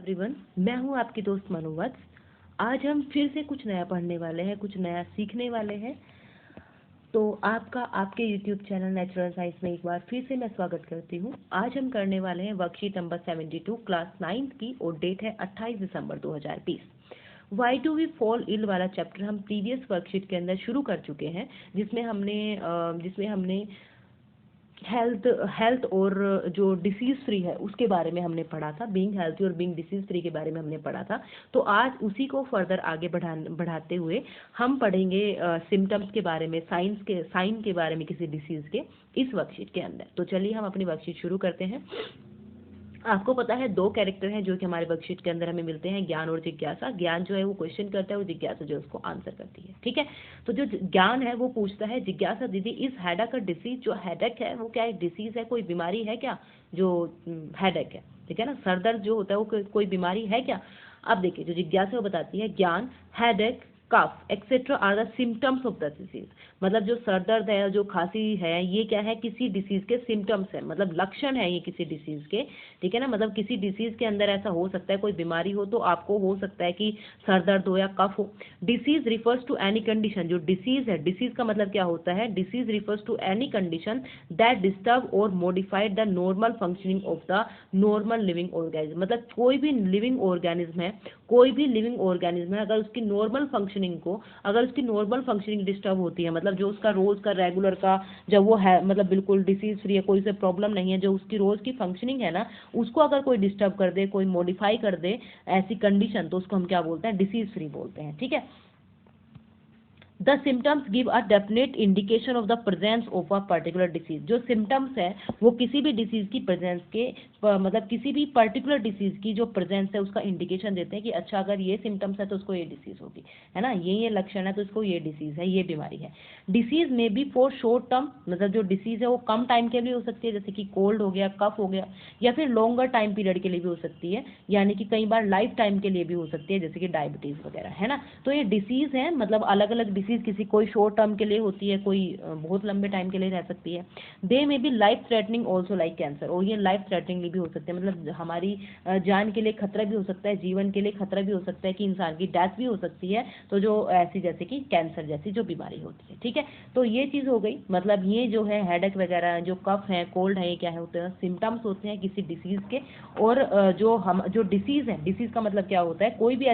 Everyone, मैं हूं आपकी दोस्त मनोवत्स। आज हम फिर से कुछ नया पढ़ने वाले हैं, कुछ नया सीखने वाले हैं। तो आपका आपके YouTube चैनल नेचुरल साइंस में एक बार फिर से मैं स्वागत करती हूं। आज हम करने वाले हैं वर्कशीट नंबर 72 क्लास 9 की, और डेट है 28 दिसंबर 2020। Why do we fall ill वाला चैप्टर हम प्रीवियस वर्कशीट के अंदर शुरू कर चुके हैं, जिसमें हमने हेल्थ और जो डिसीज फ्री है उसके बारे में हमने पढ़ा था। बीइंग हेल्थी और बीइंग डिसीज फ्री के बारे में हमने पढ़ा था। तो आज उसी को फर्दर आगे बढ़ाते हुए हम पढ़ेंगे सिम्टम्स के बारे में, साइन के बारे में किसी डिसीज के, इस वर्कशीट के अंदर। तो चलिए हम अपनी वर्कशीट शुरू करते हैं। आपको पता है दो कैरेक्टर हैं जो कि हमारे वर्कशीट के अंदर हमें मिलते हैं, ज्ञान और जिज्ञासा। ज्ञान जो है वो क्वेश्चन करता है और जिज्ञासा जो है उसको आंसर करती है। ठीक है, तो जो ज्ञान है वो पूछता है, जिज्ञासा दीदी इस हेडेक का डिसीज, जो हेडेक है वो क्या एक डिसीज है, कोई बीमारी है क्या जो हेडेक है? ठीक है ना, सरदर्द जो होता है वो कोई बीमारी है क्या? अब देखिए, जो जिज्ञासा वो बताती है, ज्ञान headache cough etcetera are the symptoms of the disease. मतलब जो सर दर्द है, जो खांसी है, ये क्या है, किसी डिसीज के सिम्टम्स है, मतलब लक्षण है ये किसी डिसीज के। ठीक है ना, मतलब किसी डिसीज के अंदर ऐसा हो सकता है, कोई बीमारी हो तो आपको हो सकता है कि सर दर्द हो या कफ हो। Disease refers to any condition, जो डिसीज है, डिसीज का मतलब क्या होता है, disease refers to any condition that disturb or modified the normal functioning of the normal living organism. मतलब कोई भी लिविंग ऑर्गेनिज्म है, कोई भी लिविंग ऑर्गेनिज्म है, अगर उसकी नॉर्मल फंक्शनिंग डिस्टर्ब होती है, मतलब जो उसका रोज का रेगुलर का, जब वो है मतलब बिल्कुल डिसीज फ्री है, कोई से प्रॉब्लम नहीं है, जो उसकी रोज की फंक्शनिंग है ना, उसको अगर कोई डिस्टर्ब कर दे, कोई मॉडिफाई कर दे ऐसी कंडीशन, तो उसको हम क्या बोलते हैं, डिसीज फ्री बोलते हैं। ठीक है, the symptoms give a definite indication of the presence of a particular disease. जो सिम्टम्स है वो किसी भी डिसीज की प्रेजेंस के मतलब किसी भी पर्टिकुलर डिसीज की जो प्रेजेंस है उसका इंडिकेशन देते हैं कि अच्छा अगर ये सिम्टम्स है तो उसको ये डिसीज होगी, है ना, ये लक्षण है तो इसको ये डिसीज है, ये बीमारी है। डिसीज में बी फॉर शॉर्ट टर्म, मतलब जो डिसीज है वो कम टाइम के लिए हो सकती है, जैसे कि कोल्ड हो गया, कफ हो गया, या फिर लॉन्गर टाइम पीरियड के लिए भी हो सकती है, यानी कि कई बार लाइफ टाइम के लिए भी हो सकती है, जैसे कि डायबिटीज वगैरह, है ना। तो ये डिसीज है, मतलब अलग अलग डिसीज, किसी कोई शॉर्ट टर्म के लिए होती है, कोई बहुत लंबे टाइम के लिए रह सकती है। They may be life threatening also like cancer, और ये लाइफ थ्रेटनिंग भी हो सकते हैं, मतलब हमारी जान के लिए खतरा भी हो सकता है, जीवन के लिए खतरा भी हो सकता है, कि इंसान की डेथ भी हो सकती है। तो जो ऐसी जैसे कि कैंसर जैसी जो बीमारी होती है। ठीक है, तो ये चीज हो गई, मतलब ये जो है हेडेक वगैरह, जो कफ है, कोल्ड है, ये क्या है होते हैं, सिम्टम्स होते हैं किसी डिसीज के। और जो डिसीज है, डिसीज का मतलब क्या होता है, कोई भी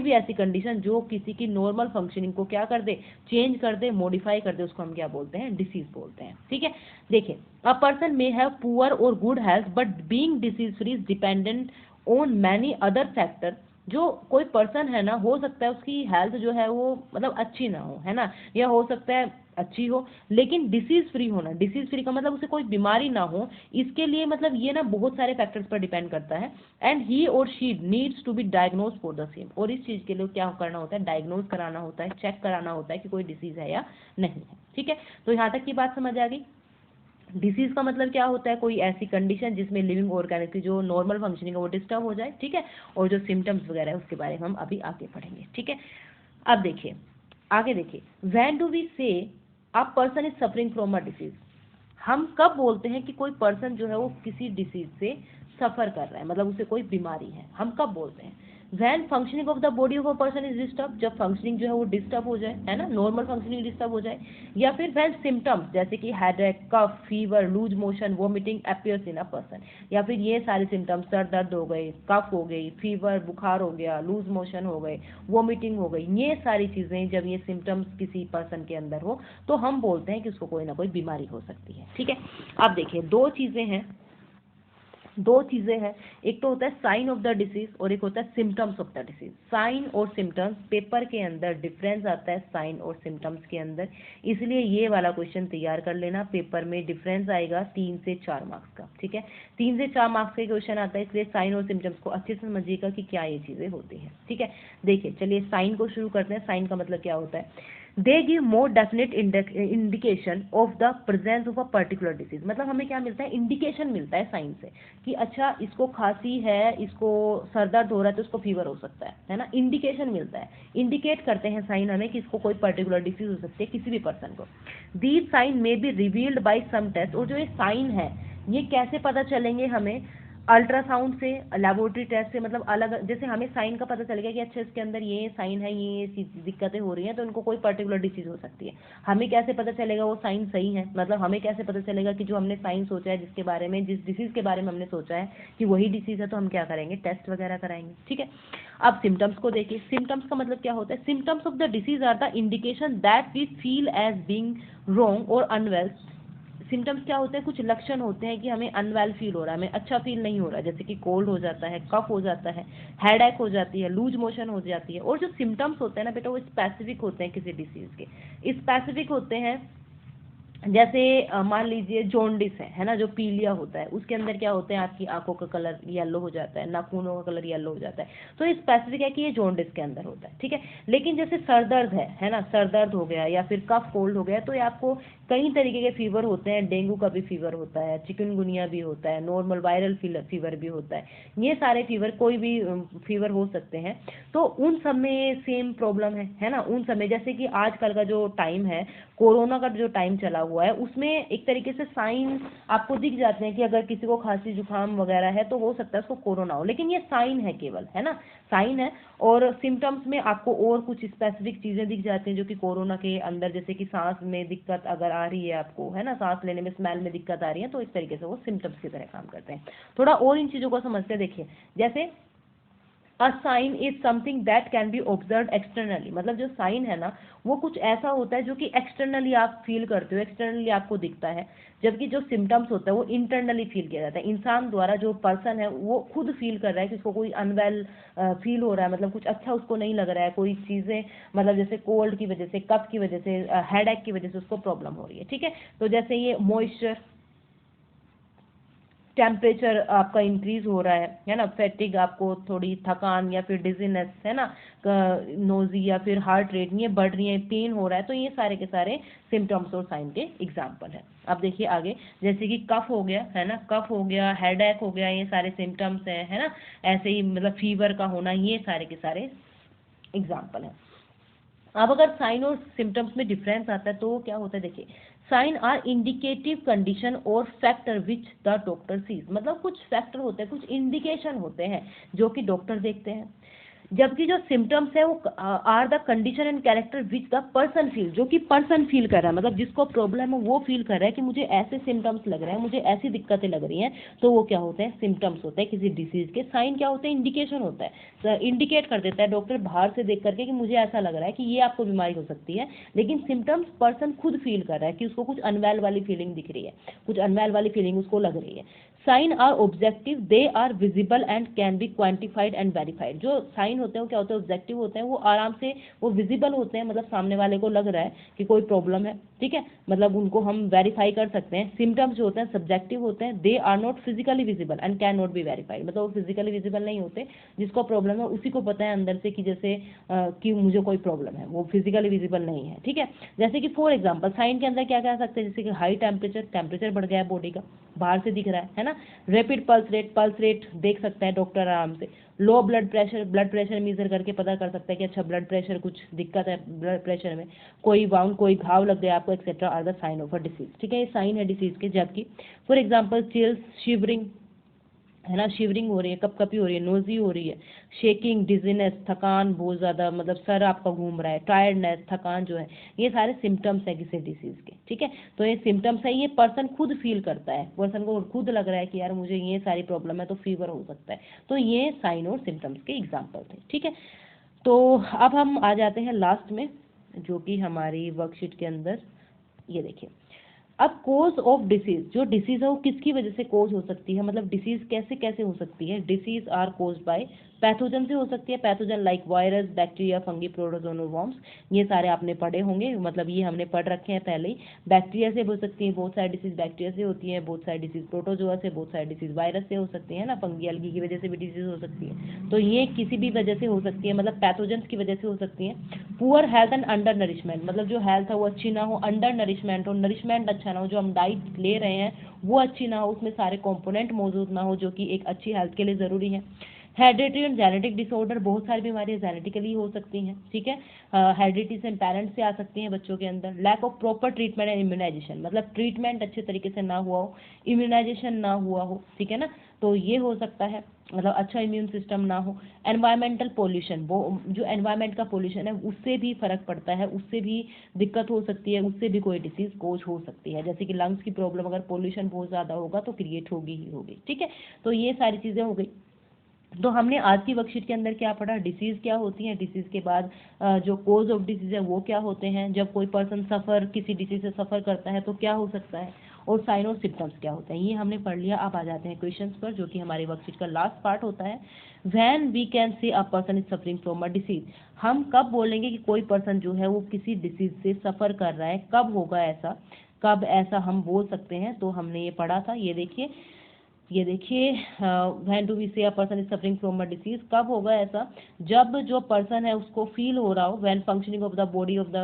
ऐसी कंडीशन जो किसी की नॉर्मल फंक्शनिंग को क्या कर दे, चेंज कर दे, मॉडिफाई कर दे, उसको हम क्या बोलते हैं, डिसीज बोलते हैं। ठीक है, देखिए, a person may have poor or good health but being disease free is dependent on many other factor. जो कोई पर्सन है ना, हो सकता है उसकी हेल्थ जो है वो मतलब अच्छी ना हो, है ना, या हो सकता है अच्छी हो, लेकिन डिसीज फ्री होना, डिसीज फ्री का मतलब उसे कोई बीमारी ना हो, इसके लिए मतलब ये ना बहुत सारे फैक्टर्स पर डिपेंड करता है। एंड ही और she needs to be diagnose for the same, और इस चीज के लिए क्या करना होता है, डायग्नोज कराना होता है, चेक कराना होता है कि कोई डिसीज है या नहीं है। ठीक है, तो यहाँ तक की बात समझ आ गई। डिसीज का मतलब क्या होता है, कोई ऐसी कंडीशन जिसमें लिविंग ऑर्गेनिज्म की जो नॉर्मल फंक्शनिंग है वो डिस्टर्ब हो जाए। ठीक है, और जो सिम्टम्स वगैरह है उसके बारे में हम अभी आगे पढ़ेंगे। ठीक है, अब देखिए, आगे देखिए, व्हेन डू वी से a person is suffering from a disease. हम कब बोलते हैं कि कोई पर्सन जो है वो किसी डिसीज से सफर कर रहा है, मतलब उसे कोई बीमारी है, हम कब बोलते हैं, when functioning of the body of a person is disturb, जब फंक्शनिंग जो है वो डिस्टर्ब हो जाए, है ना, नॉर्मल फंक्शनिंग डिस्टर्ब हो जाए। या फिर वैन सिम्टम्स जैसे कि headache, cough, fever, loose motion, vomiting appears in a person, या फिर ये सारे सिम्टम्स, सर दर्द हो गए, कफ हो गई, फीवर बुखार हो गया, लूज मोशन हो गए, वोमिटिंग हो गई, ये सारी चीजें जब ये सिम्टम्स किसी पर्सन के अंदर हो तो हम बोलते हैं कि उसको कोई ना कोई बीमारी हो सकती है। ठीक है, अब देखिए, दो चीजें हैं, एक तो होता है साइन ऑफ द डिसीज और एक होता है symptoms of the disease. Sign और सिम्टम्स, पेपर के अंदर डिफरेंस आता है साइन और सिम्टम्स के अंदर, इसलिए ये वाला क्वेश्चन तैयार कर लेना। पेपर में डिफरेंस आएगा 3 से 4 मार्क्स का। ठीक है, 3 से 4 मार्क्स का क्वेश्चन आता है, इसलिए साइन और सिम्टम्स को अच्छे से समझिएगा कि क्या ये चीजें होती हैं। ठीक है, देखिए, चलिए साइन को शुरू करते हैं। साइन का मतलब क्या होता है, they give more definite indication of the presence of a particular disease. मतलब हमें क्या मिलता है, इंडिकेशन मिलता है साइन से, कि अच्छा इसको खांसी है, इसको सर दर्द हो रहा है तो इसको फीवर हो सकता है ना, इंडिकेशन मिलता है, इंडिकेट करते हैं साइन हमें कि इसको कोई पर्टिकुलर डिसीज हो सकती है किसी भी पर्सन को। These sign may be revealed by some test, और जो ये साइन है ये कैसे पता चलेंगे हमें, अल्ट्रासाउंड से, लेबोरेटरी टेस्ट से, मतलब अलग, जैसे हमें साइन का पता चल गया कि अच्छा इसके अंदर ये साइन है, ये दिक्कतें हो रही हैं, तो इनको कोई पर्टिकुलर डिसीज हो सकती है। हमें कैसे पता चलेगा वो साइन सही है, मतलब हमें कैसे पता चलेगा कि जो हमने साइन सोचा है, जिसके बारे में, जिस डिसीज के बारे में हमने सोचा है कि वही डिसीज है, तो हम क्या करेंगे, टेस्ट वगैरह कराएंगे। ठीक है, अब सिम्टम्स को देखिए। सिम्टम्स का मतलब क्या होता है? Symptoms of the disease are the indication that we feel as being wrong और अनवेल। सिम्टम्स क्या होते हैं? कुछ लक्षण होते हैं कि हमें अनवेल फील हो रहा है, हमें अच्छा फील नहीं हो रहा है, जैसे कि कोल्ड हो जाता है, कफ हो जाता है, हेडेक हो जाती है, लूज मोशन हो जाती है। और जो सिम्टम्स होते हैं ना बेटा, वो स्पेसिफिक होते हैं किसी डिसीज के, स्पेसिफिक होते हैं। जैसे मान लीजिए जॉन्डिस है ना, जो पीलिया होता है, उसके अंदर क्या होते हैं, आपकी आंखों का कलर येलो हो जाता है, नाखूनों का कलर येलो हो जाता है, तो ये स्पेसिफिक है कि ये जॉन्डिस के अंदर होता है। ठीक है, लेकिन जैसे सर दर्द है ना, सर दर्द हो गया या फिर कफ कोल्ड हो गया, तो ये आपको कई तरीके के फीवर होते हैं, डेंगू का भी फीवर होता है, चिकनगुनिया भी होता है, नॉर्मल वायरल फीवर भी होता है, ये सारे फीवर, कोई भी फीवर हो सकते हैं। तो उन सब में सेम प्रॉब्लम है ना, उन सब में, जैसे कि आजकल का जो टाइम है, कोरोना का जो टाइम चला हुआ है, उसमें एक तरीके से साइन आपको दिख जाते हैं कि अगर किसी को खांसी जुकाम वगैरह है तो हो सकता है उसको कोरोना हो, लेकिन ये साइन है केवल, है ना, साइन है। और सिम्टम्स में आपको और कुछ स्पेसिफिक चीजें दिख जाती हैं जो कि कोरोना के अंदर, जैसे कि सांस में दिक्कत अगर आ रही है आपको, है ना, सांस लेने में, स्मेल में दिक्कत आ रही है, तो इस तरीके से वो सिम्टम्स की तरह काम करते हैं। थोड़ा और इन चीजों को समझते हैं। देखिए, जैसे a sign is something that can be observe externally, मतलब जो साइन है ना, वो कुछ ऐसा होता है जो कि एक्सटर्नली आप फील करते हो, एक्सटर्नली आपको दिखता है, जबकि जो सिम्टम्स होता है वो इंटरनली फील किया जाता है। इंसान द्वारा, जो पर्सन है वो खुद फील कर रहा है कि उसको कोई अनवेल फील हो रहा है, मतलब कुछ अच्छा उसको नहीं लग रहा है, कोई चीज़ें, मतलब जैसे कोल्ड की वजह से, कफ की वजह से, हेडेक की वजह से उसको प्रॉब्लम हो रही है। ठीक है, तो जैसे ये मॉइस्चर, टेम्परेचर आपका इंक्रीज हो रहा है ना, फैटिग, आपको थोड़ी थकान या फिर डिजीनेस, है ना, नोजी या फिर हार्ट रेट ये बढ़ रही है, पेन हो रहा है, तो ये सारे के सारे सिम्टम्स और साइन के एग्जाम्पल है। अब देखिए आगे, जैसे कि कफ हो गया, है ना, कफ हो गया, हेडेक हो गया, ये सारे सिम्टम्स है ना, ऐसे ही मतलब फीवर का होना, ये सारे के सारे एग्जाम्पल है। अब अगर साइन और सिम्टम्स में डिफरेंस आता है तो क्या होता है? देखिए, साइन आर इंडिकेटिव कंडीशन और factor which the doctor sees, मतलब कुछ फैक्टर होते हैं, कुछ इंडिकेशन होते हैं जो कि डॉक्टर देखते हैं, जबकि जो सिम्टम्स है वो are the condition and character which the person feel, जो कि पर्सन फील कर रहा है, मतलब जिसको प्रॉब्लम है वो फील कर रहा है कि मुझे ऐसे सिम्टम्स लग रहे हैं, मुझे ऐसी दिक्कतें लग रही हैं, तो वो क्या होते हैं? सिम्टम्स होते हैं किसी डिसीज के। साइन क्या होते हैं? इंडिकेशन होता है, इंडिकेट कर देता है डॉक्टर बाहर से देख करके कि मुझे ऐसा लग रहा है कि ये आपको बीमारी हो सकती है, लेकिन सिम्टम्स पर्सन खुद फील कर रहा है कि उसको कुछ अनवेल वाली फीलिंग दिख रही है, कुछ अनवेल वाली फीलिंग उसको लग रही है। Sign are objective, they are visible and can be quantified and verified. जो साइन होते हैं वो क्या होते हैं? ऑब्जेक्टिव होते हैं, वो आराम से वो विजिबल होते हैं, मतलब सामने वाले को लग रहा है कि कोई प्रॉब्लम है। ठीक है, मतलब उनको हम वेरीफाई कर सकते हैं। सिम्टम्स जो होते हैं सब्जेक्टिव होते हैं, they are not physically visible and can not be verified, मतलब वो फिजिकली विजिबल नहीं होते, जिसको प्रॉब्लम है उसी को पता है अंदर से कि जैसे कि मुझे कोई प्रॉब्लम है, वो फिजिकली विजिबल नहीं है। ठीक है, जैसे कि फॉर एग्जाम्पल साइन के अंदर क्या कह सकते हैं, जैसे कि हाई टेम्परेचर, टेम्परेचर बढ़ गया है बॉडी का, बाहर से दिख रहा है ना, रैपिड पल्स रेट देख सकता है डॉक्टर आराम से। लो ब्लड प्रेशर मेजर करके पता कर सकता है कि अच्छा ब्लड प्रेशर, कुछ दिक्कत है ब्लड प्रेशर में, कोई वाउंड, कोई घाव लग गया आपको, etcetera are the sign of a disease. ठीक है, ये साइन है डिसीज के। जबकि फॉर एग्जाम्पल चिल्स, शिवरिंग, है ना, शिवरिंग हो रही है, कपकपी हो रही है, नोजी हो रही है, शेकिंग, डिजीनेस, थकान बहुत ज़्यादा, मतलब सर आपका घूम रहा है, टायर्डनेस, थकान जो है, ये सारे सिम्टम्स है किसी डिसीज़ के। ठीक है, तो ये सिम्टम्स है, ये पर्सन खुद फील करता है, पर्सन को खुद लग रहा है कि यार मुझे ये सारी प्रॉब्लम है, तो फीवर हो सकता है। तो ये साइन और सिम्टम्स के एग्जाम्पल थे। ठीक है, तो अब हम आ जाते हैं लास्ट में, जो कि हमारी वर्कशीट के अंदर, ये देखिए, अब कोज ऑफ डिसीज, जो डिसीज है वो किसकी वजह से कोज हो सकती है, मतलब डिसीज कैसे कैसे हो सकती है? Disease are cause by pathogen से हो सकती है, pathogen like virus, bacteria, fungi, protozoan और वर्म्स, ये सारे आपने पढ़े होंगे, मतलब ये हमने पढ़ रखे हैं पहले ही। बैक्टीरिया से हो सकती है, बहुत सारी डिसीज बैक्टीरिया से होती है, बहुत सारी डिसीज प्रोटोजोआ से, बहुत सारी डिसीज वायरस से हो सकती है ना, फंगी एल्गी की वजह से भी डिसीज हो सकती है। तो ये किसी भी वजह से हो सकती है, मतलब पैथोजेंस की वजह से हो सकती है। Poor health and under nourishment, मतलब जो हेल्थ है वो अच्छी ना हो, अंडर नरिशमेंट हो, नरिशमेंट अच्छा ना हो, जो हम डाइट ले रहे हैं वो अच्छी ना हो, उसमें सारे कंपोनेंट मौजूद ना हो जो कि एक अच्छी हेल्थ के लिए ज़रूरी है। हेरिडिटी एंड जेनेटिक डिसऑर्डर, बहुत सारी बीमारियां जेनेटिकली हो सकती हैं। ठीक है, हेरिडिटी से पेरेंट्स से आ सकती हैं बच्चों के अंदर। Lack of proper treatment and immunisation, मतलब ट्रीटमेंट अच्छे तरीके से ना हुआ हो, इम्यूनाइजेशन ना हुआ हो, ठीक है ना, तो ये हो सकता है, मतलब अच्छा इम्यून सिस्टम ना हो। एनवायरमेंटल पोल्यूशन, वो जो एनवायरमेंट का पोल्यूशन है उससे भी फर्क पड़ता है, उससे भी दिक्कत हो सकती है, उससे भी कोई डिसीज कोज हो सकती है। जैसे कि लंग्स की प्रॉब्लम अगर पोल्यूशन बहुत ज़्यादा होगा तो क्रिएट होगी ही होगी, ठीक है। तो ये सारी चीज़ें हो गई। तो हमने आज की वर्कशीट के अंदर क्या पढ़ा, डिसीज़ क्या होती है, डिसीज़ के बाद जो कोज ऑफ डिसीज़ है वो क्या होते हैं, जब कोई पर्सन किसी डिसीज से सफ़र करता है तो क्या हो सकता है, और साइन और सिम्टम्स क्या होते हैं, ये हमने पढ़ लिया। अब आ जाते हैं क्वेश्चंस पर, जो कि हमारी वर्कशीट का लास्ट पार्ट होता है। When we can say a person is suffering from a disease, हम कब बोलेंगे कि कोई पर्सन जो है वो किसी डिसीज से सफ़र कर रहा है, कब होगा ऐसा, कब ऐसा हम बोल सकते हैं। तो हमने ये पढ़ा था, ये देखिए व्हेन डू वी से a person is suffering from a disease, कब होगा ऐसा, जब जो पर्सन है उसको फील हो रहा हो, when functioning of the body of the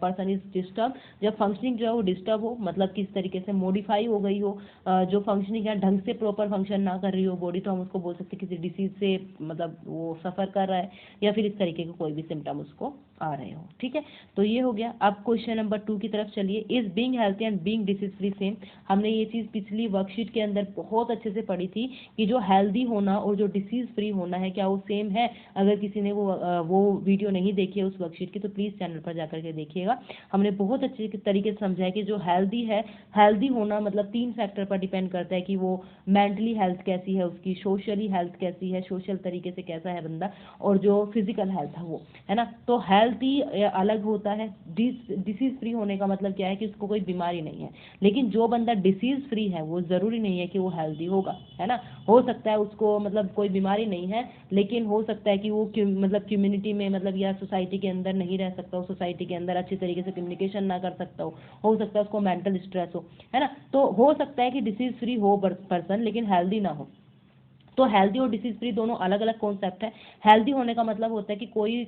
person is disturb, जब फंक्शनिंग जो है वो डिस्टर्ब हो, मतलब किस तरीके से मॉडिफाई हो गई हो, जो फंक्शनिंग है ढंग से प्रॉपर फंक्शन ना कर रही हो बॉडी, तो हम उसको बोल सकते हैं किसी डिसीज से मतलब वो सफ़र कर रहा है, या फिर इस तरीके के कोई भी सिम्टम उसको आ रहे हो, ठीक है। तो ये हो गया। अब क्वेश्चन नंबर 2 की तरफ चलिए। Is being healthy and being disease free same, हमने ये चीज़ पिछली वर्कशीट के अंदर बहुत अच्छे से पढ़ी थी कि जो हेल्दी होना और जो डिसीज फ्री होना है क्या वो सेम है। अगर किसी ने वो वीडियो नहीं देखी है उस वर्कशीट की, तो प्लीज़ चैनल पर जाकर के देखिएगा। हमने बहुत अच्छे तरीके से समझा है कि जो हेल्दी है, हेल्दी होना मतलब 3 फैक्टर पर डिपेंड करता है कि वो मेंटली हेल्थ कैसी है उसकी, सोशली हेल्थ कैसी है, सोशल तरीके से कैसा है बंदा, और जो फिजिकल हेल्थ है वो, है ना। तो हेल्थी अलग होता है, डिसीज फ्री होने का मतलब क्या है कि उसको कोई बीमारी नहीं है। लेकिन जो बंदा डिसीज फ्री है वो ज़रूरी नहीं है कि वो हेल्दी होगा, है ना। हो सकता है उसको मतलब कोई बीमारी नहीं है, लेकिन हो सकता है कि वो मतलब कम्युनिटी में मतलब या सोसाइटी के अंदर नहीं रह सकता हो, सोसाइटी के अंदर अच्छी तरीके से कम्युनिकेशन ना कर सकता हो सकता है उसको मेंटल स्ट्रेस हो, है ना। तो हो सकता है कि डिसीज फ्री हो पर्सन लेकिन हेल्दी ना हो। तो हेल्दी और डिसीज फ्री दोनों अलग अलग कॉन्सेप्ट है। हेल्दी होने का मतलब होता है कि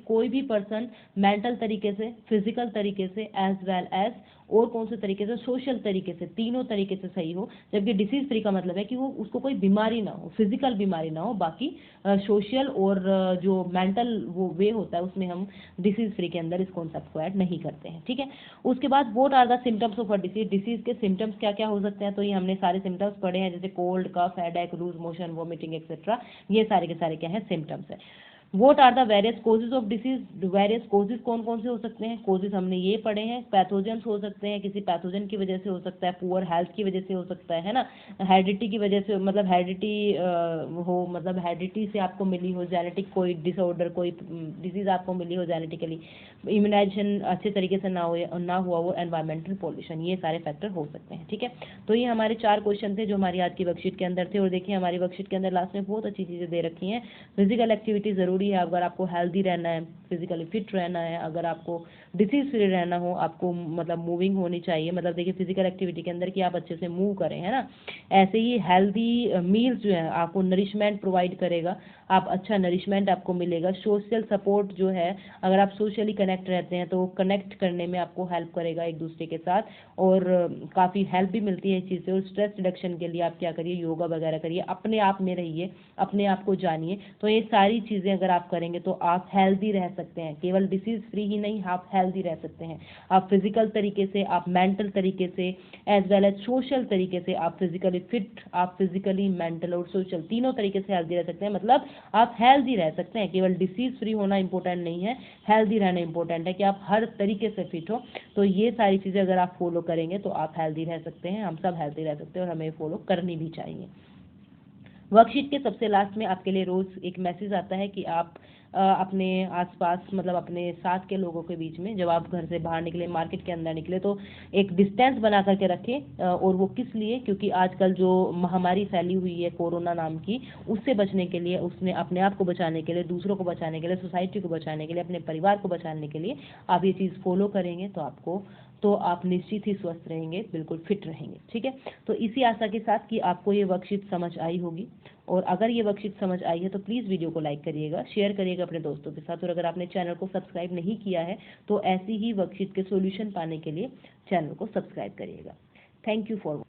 कोई भी पर्सन मेंटल तरीके से, फिजिकल तरीके से, एज वेल एज और कौन से तरीके से, सोशल तरीके से, तीनों तरीके से सही हो। जबकि डिसीज फ्री का मतलब है कि वो उसको कोई बीमारी ना हो, फिजिकल बीमारी ना हो, बाकी सोशल और जो मेंटल वो वे होता है उसमें हम डिसीज फ्री के अंदर इस कॉन्सेप्ट को ऐड नहीं करते हैं, ठीक है। उसके बाद what are the symptoms of a disease, disease के सिम्टम्स क्या क्या हो सकते हैं। तो ये हमने सारे सिम्टम्स पढ़े हैं, जैसे cold, cough, headache, loose motion, vomiting etcetera. ये सारे के सारे क्या है, सिम्टम्स है। What are the various causes of disease, various causes कौन कौन से हो सकते हैं। कोजेज हमने ये पढ़े हैं, पैथोजेंस हो सकते हैं, किसी पैथोजन की वजह से हो सकता है, पुअर हेल्थ की वजह से हो सकता है ना, हेरिडिटी की वजह से, मतलब हेरिडिटी हो, मतलब हेरिडिटी से आपको मिली हो, जेनेटिक कोई डिसऑर्डर, कोई डिजीज आपको मिली हो जेनेटिकली, इम्यूनाइजेशन अच्छे तरीके से ना हुआ हो, एनवायरमेंटल पॉल्यूशन, ये सारे फैक्टर हो सकते हैं, ठीक है। तो ये हमारे 4 क्वेश्चन थे जो हमारी आज की वर्कशीट के अंदर थे। और देखिए हमारी वर्कशीट के अंदर लास्ट में बहुत अच्छी चीज़ें दे रखी हैं। फिजिकल एक्टिविटी ज़रूरी है अगर आपको हेल्दी रहना है, फिजिकली फिट रहना है, अगर आपको डिसीज फ्री रहना हो, आपको मतलब मूविंग होनी चाहिए। मतलब देखिए फिजिकल एक्टिविटी के अंदर कि आप अच्छे से मूव करें, है ना। ऐसे ही हेल्दी मील्स जो है आपको नरिशमेंट प्रोवाइड करेगा, आप अच्छा नरिशमेंट आपको मिलेगा। सोशल सपोर्ट जो है, अगर आप सोशली कनेक्ट रहते हैं तो कनेक्ट करने में आपको हेल्प करेगा एक दूसरे के साथ, और काफ़ी हेल्प भी मिलती है इस चीज़ से। और स्ट्रेस रिडक्शन के लिए आप क्या करिए, योगा वगैरह करिए, अपने आप में रहिए, अपने आप को जानिए। तो ये सारी चीज़ें अगर आप करेंगे तो आप हेल्दी रह सकते हैं, केवल डिसीज फ्री ही नहीं, आप हेल्दी रह सकते हैं। आप फिजिकल तरीके से, आप मेंटल तरीके से, एज वेल एज सोशल तरीके से, आप फिजिकली फिट, आप फिजिकली, मेंटल और सोशल तीनों तरीके से हेल्दी रह सकते हैं। मतलब आप हेल्दी रह सकते हैं, केवल डिसीज फ्री होना इंपॉर्टेंट नहीं है, हेल्दी रहना इंपॉर्टेंट है कि आप हर तरीके से फिट हो। तो ये सारी चीज़ें अगर आप फॉलो करेंगे तो आप हेल्दी रह सकते हैं, हम सब हेल्दी रह सकते हैं, और हमें फॉलो करनी भी चाहिए। वर्कशीट के सबसे लास्ट में आपके लिए रोज़ एक मैसेज आता है कि आप अपने आसपास, मतलब अपने साथ के लोगों के बीच में, जब आप घर से बाहर निकले, मार्केट के अंदर निकले, तो एक डिस्टेंस बना करके रखें। और वो किस लिए, क्योंकि आजकल जो महामारी फैली हुई है कोरोना नाम की, उससे बचने के लिए, उसने अपने आप को बचाने के लिए, दूसरों को बचाने के लिए, सोसाइटी को बचाने के लिए, अपने परिवार को बचाने के लिए आप ये चीज़ फॉलो करेंगे तो आप निश्चित ही स्वस्थ रहेंगे, बिल्कुल फिट रहेंगे, ठीक है। तो इसी आशा के साथ कि आपको ये वर्कशीट समझ आई होगी, और अगर ये वर्कशीट समझ आई है तो प्लीज़ वीडियो को लाइक करिएगा, शेयर करिएगा अपने दोस्तों के साथ, और अगर आपने चैनल को सब्सक्राइब नहीं किया है तो ऐसी ही वर्कशीट के सॉल्यूशन पाने के लिए चैनल को सब्सक्राइब करिएगा। Thank you for